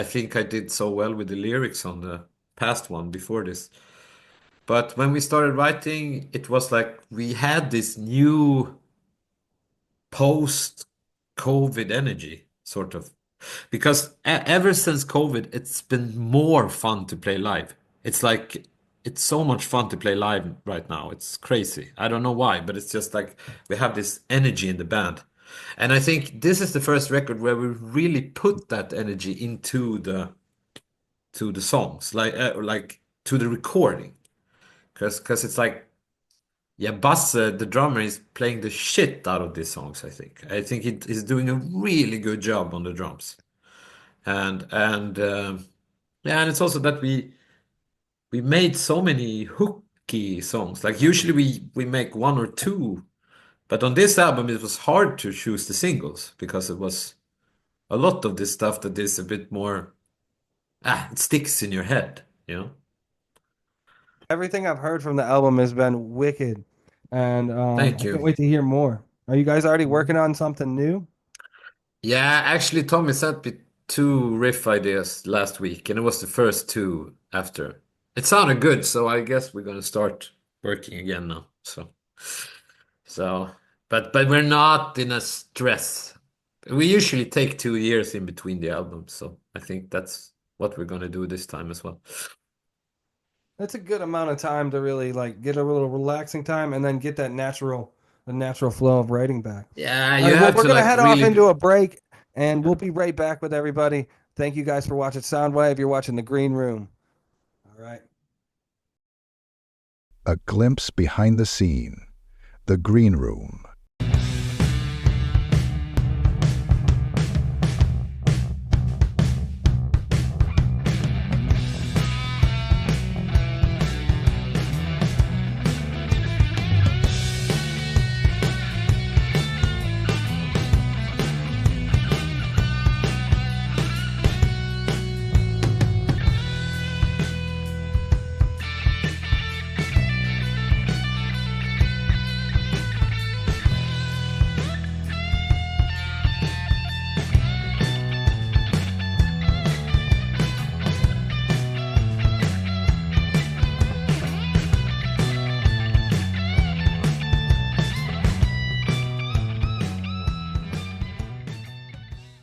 think I did so well with the lyrics on the past one before this. But when we started writing, it was like we had this new post-COVID energy, sort of. Because ever since COVID, it's been more fun to play live. It's like, it's so much fun to play live right now. It's crazy. I don't know why, but it's just like we have this energy in the band. And I think this is the first record where we really put that energy into the songs, like to the recording. Because it's like, yeah, Basse, the drummer, is playing the shit out of these songs, I think. I think he's doing a really good job on the drums. And yeah, and it's also that we made so many hooky songs. Like usually we make one or two, but on this album it was hard to choose the singles because it was a lot of this stuff that is a bit more, it sticks in your head, you know? Everything I've heard from the album has been wicked, and Thank I can't you. wait to hear more. Are you guys already working on something new? Yeah, actually, Tommy sent me two riff ideas last week, and it was the first two after. It sounded good, so I guess we're gonna start working again now. So, but we're not in a stress. We usually take 2 years in between the albums, so I think that's what we're gonna do this time as well. That's a good amount of time to really like get a little relaxing time and then get that the natural flow of writing back. Yeah, All you right, well, have we're to gonna like head off really. into a break, and we'll be right back with everybody. Thank you guys for watching Soundwave. You're watching the Green Room. All right. A glimpse behind the scene. The Green Room.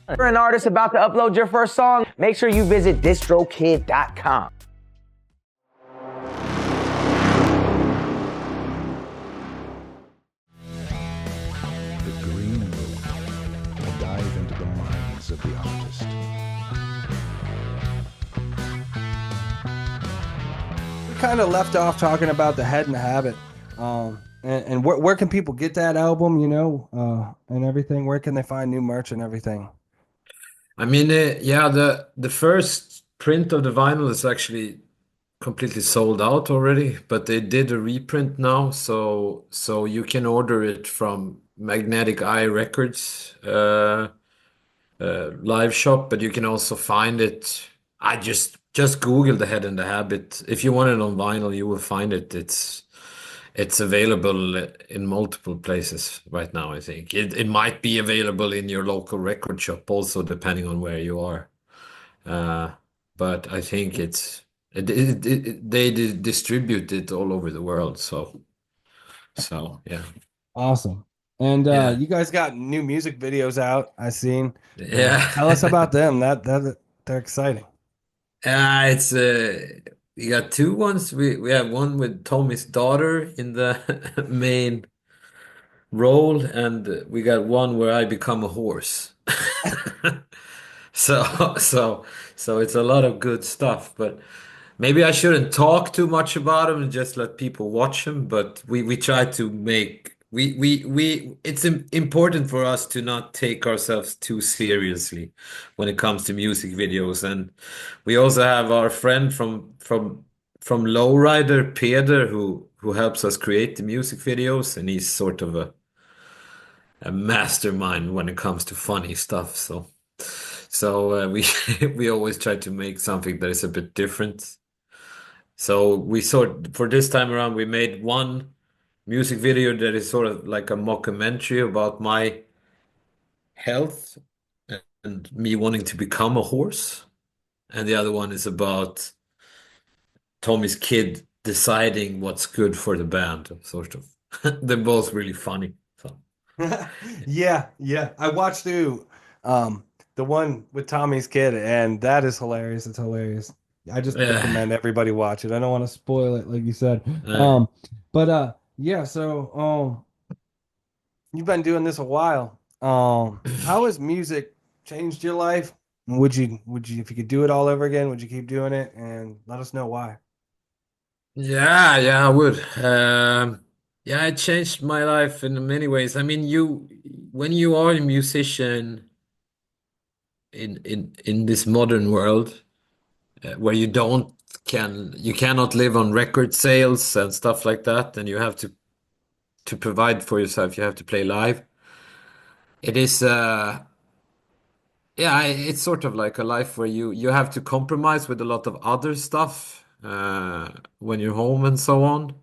If you're an artist about to upload your first song, make sure you visit distrokid.com. The Green Room. A dive into the minds of the artist. We kind of left off talking about the Head and the Habit. And where can people get that album, and everything? Where can they find new merch and everything? I mean, yeah, the first print of the vinyl is actually completely sold out already, but they did a reprint now, so you can order it from Magnetic Eye Records live shop, but you can also find it. I just Google the Head and the Habit. If you want it on vinyl, you will find it. It's available in multiple places right now, I think. It might be available in your local record shop also, depending on where you are. Uh, but I think they distribute it all over the world. So yeah. Awesome. And Yeah. you guys got new music videos out, I seen. Yeah. Tell us about them. That they're exciting. It's we got two ones. We have one with Tommy's daughter in the main role, and we got one where I become a horse. So so it's a lot of good stuff, but maybe I shouldn't talk too much about them and just let people watch them. But we try to make we it's important for us to not take ourselves too seriously when it comes to music videos. And we also have our friend from Lowrider, Peder, who helps us create the music videos, and he's sort of a mastermind when it comes to funny stuff. So we we always try to make something that is a bit different. So we sort for this time around we made one music video that is sort of like a mockumentary about my health and me wanting to become a horse, and the other one is about Tommy's kid deciding what's good for the band, sort of. They're both really funny. So Yeah. I watched the one with Tommy's kid, and that is hilarious. It's hilarious. I just yeah. recommend everybody watch it. I don't want to spoil it, like you said. Uh, But yeah, so you've been doing this a while. How has music changed your life? Would you if you could do it all over again, would you keep doing it? And let us know why. yeah, I would. Yeah, it changed my life in many ways. I mean, when you are a musician in this modern world, where you cannot live on record sales and stuff like that, and you have to provide for yourself, you have to play live. It is yeah, it's sort of like a life where you have to compromise with a lot of other stuff when you're home and so on.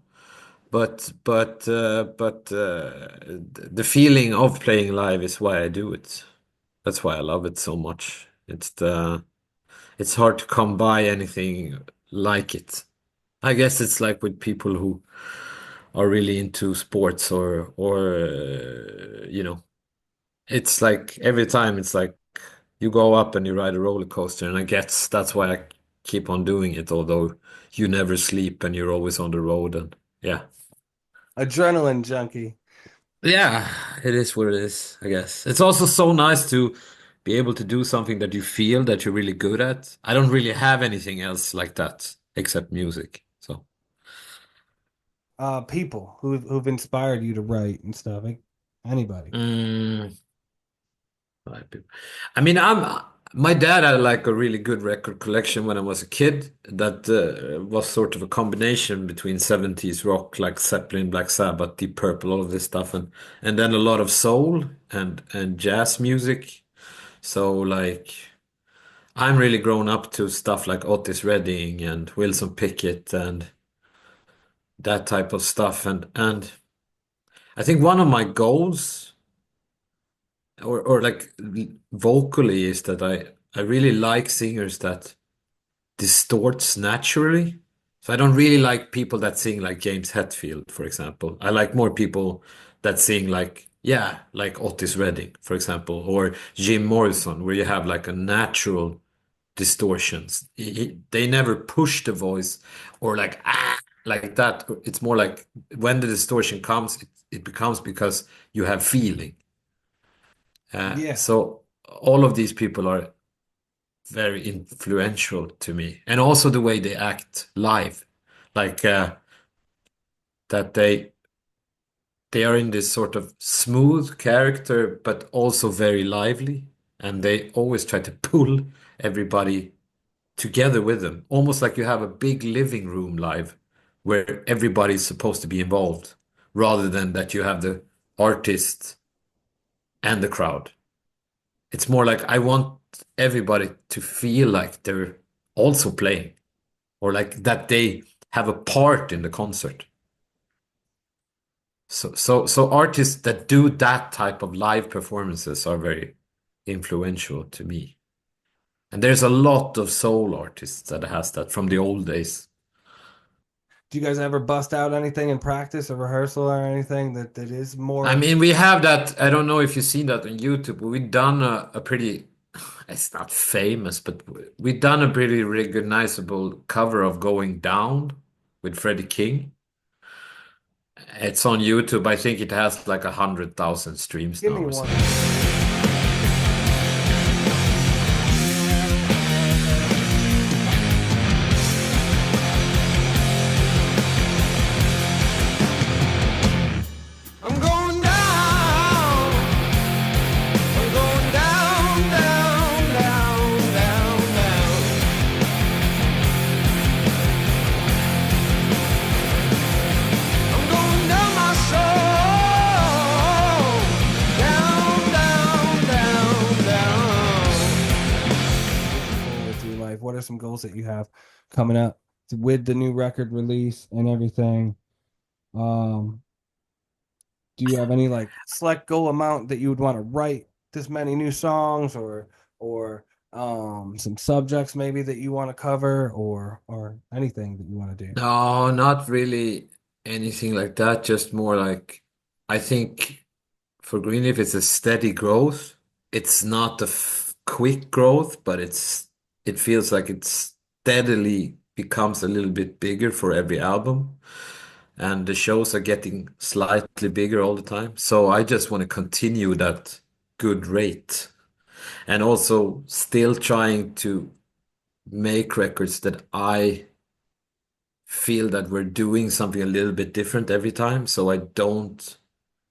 The feeling of playing live is why I do it. That's why I love it so much. It's hard to come by anything like it. I guess it's like with people are really into sports or it's like every time it's like you go up and you ride a roller coaster, and I guess that's why I keep on doing it, although you never sleep and you're always on the road and yeah. Adrenaline junkie. Yeah, it is what it is, I guess. It's also so nice to be able to do something that you feel that you're really good at. I don't really have anything else like that except music. So, People who've inspired you to write and stuff. Like anybody. mm, right, people. I mean, my dad had like a really good record collection when I was a kid that was sort of a combination between 70s rock like Zeppelin, Black Sabbath, Deep Purple, all of this stuff and then a lot of soul and jazz music. So like I'm really grown up to stuff like Otis Redding and Wilson Pickett and that type of stuff. And I think one of my goals or like vocally is that I really like singers that distorts naturally. So I don't really like people that sing like James Hetfield, for example. I like more people that sing like yeah, like Otis Redding, for example, or Jim Morrison, where you have like a natural distortions. They never push the voice or like like that. It's more like when the distortion comes, it becomes because you have feeling. Yeah. So all of these people are very influential to me, and also the way they act live, like that they are in this sort of smooth character, but also very lively, and they always try to pull everybody together with them, almost like you have a big living room live where everybody's supposed to be involved, rather than that you have the artist and the crowd. It's more like I want everybody to feel like they're also playing or like that they have a part in the concert. So artists that do that type of live performances are very influential to me. And there's a lot of soul artists that has that from the old days. Do you guys ever bust out anything in practice or rehearsal or anything that is I more? mean, we have that. I don't know if you've seen that on YouTube, but we've done a pretty, it's not famous, but we've done a pretty recognizable cover of Going Down with Freddie King. It's on YouTube. I think it has like 100,000 streams Give now me or one. something. I'm going down. I'm going down, down, down, down, down. I'm going down my soul. Down, down, down, down. With your life, what are some goals that you have coming up with the new record release and everything? Um, do you have any like select goal amount that you would want to write this many new songs or some subjects maybe that you want to cover or anything that you want to do? No, not really anything like that. Just more like, I think for Greenleaf, it's a steady growth. It's not a quick growth, but it feels like it steadily becomes a little bit bigger for every album. And the shows are getting slightly bigger all the time. So I just want to continue that good rate. And also still trying to make records that I feel that we're doing something a little bit different every time. So I don't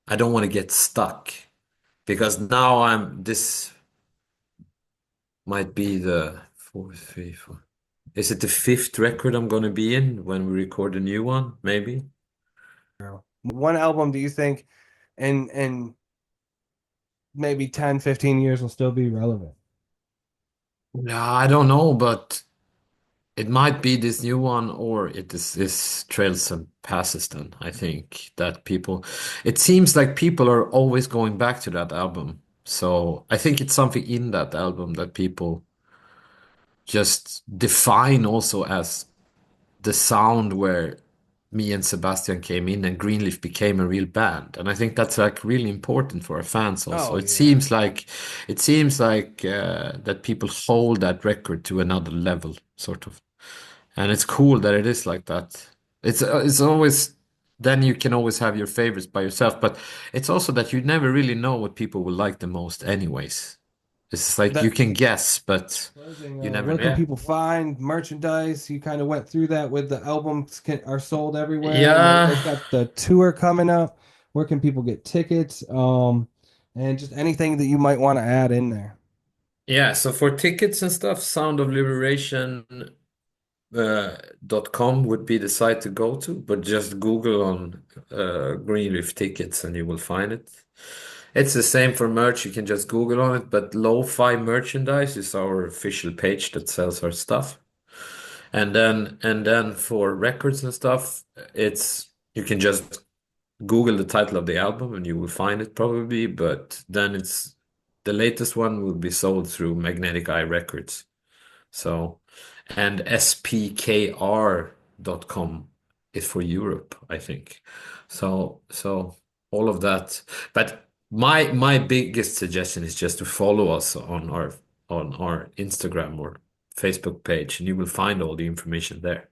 want to get stuck because now this might be the fourth, fifth, fourth. Is it the fifth record I'm going to be in when we record a new one? Maybe. One album do you think in maybe 10, 15 years will still be relevant? No, I don't know, but it might be this new one or it is this Trails and Passes then. I think that it seems like people are always going back to that album. So I think it's something in that album that people just define also as the sound where me and Sebastian came in and Greenleaf became a real band. And I think that's like really important for our fans also. Oh, It yeah. seems like that people hold that record to another level, sort of. And it's cool that it is like that. It's always then you can always have your favorites by yourself, but it's also that you never really know what people will like the most anyways. It's like you That can guess, but closing, you never where can know. people find merchandise? You kind of went through that with the albums are sold everywhere. You Yeah. guys got the tour coming up. Where can people get tickets? And just anything that you might want to add in there. Yeah, so for tickets and stuff, soundofliberation.com would be the site to go to, but just Google on Greenleaf tickets and you will find it. It's the same for merch, you can just Google on it, but Lo-Fi Merchandise is our official page that sells our stuff. And then for records and stuff, it's you can just Google the title of the album and you will find it probably, but then it's the latest one will be sold through Magnetic Eye Records. So, and spkr.com is for Europe, I think. So all of that. But my biggest suggestion is just to follow us on our Instagram or Facebook page, and you will find all the information there.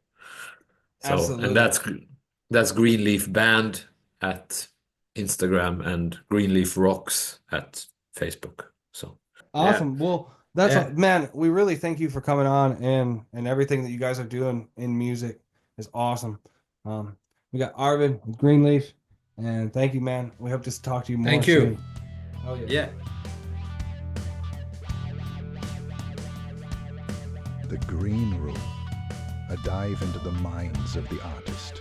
So, and Absolutely. that's Greenleaf Band at Instagram and Greenleaf Rocks at Facebook. So, yeah, Awesome. Well, that's yeah. man, we really thank you for coming on and everything that you guys are doing in music is awesome. We got Arvid with Greenleaf, and thank you, man. We hope to talk to you more Thank you. soon. Oh yeah. Yeah. The Green Room, a dive into the minds of the artist.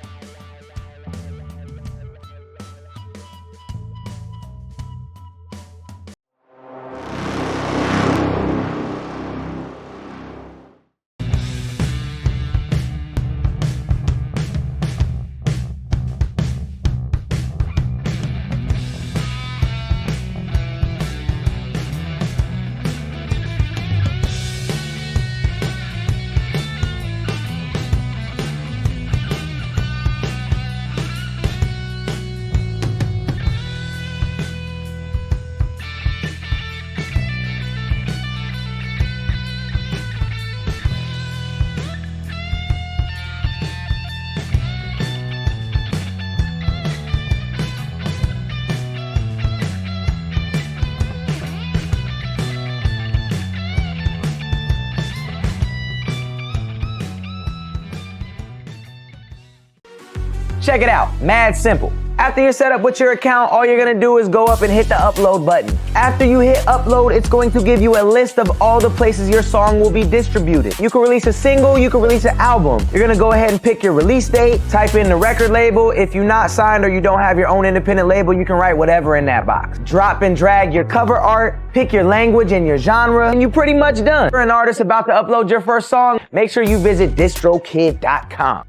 Check it out, mad simple. After you're set up with your account, all you're gonna do is go up and hit the upload button. After you hit upload, it's going to give you a list of all the places your song will be distributed. You can release a single, you can release an album. You're gonna go ahead and pick your release date, type in the record label. If you're not signed or you don't have your own independent label, you can write whatever in that box. Drop and drag your cover art, pick your language and your genre, and you're pretty much done. If you're an artist about to upload your first song, make sure you visit distrokid.com.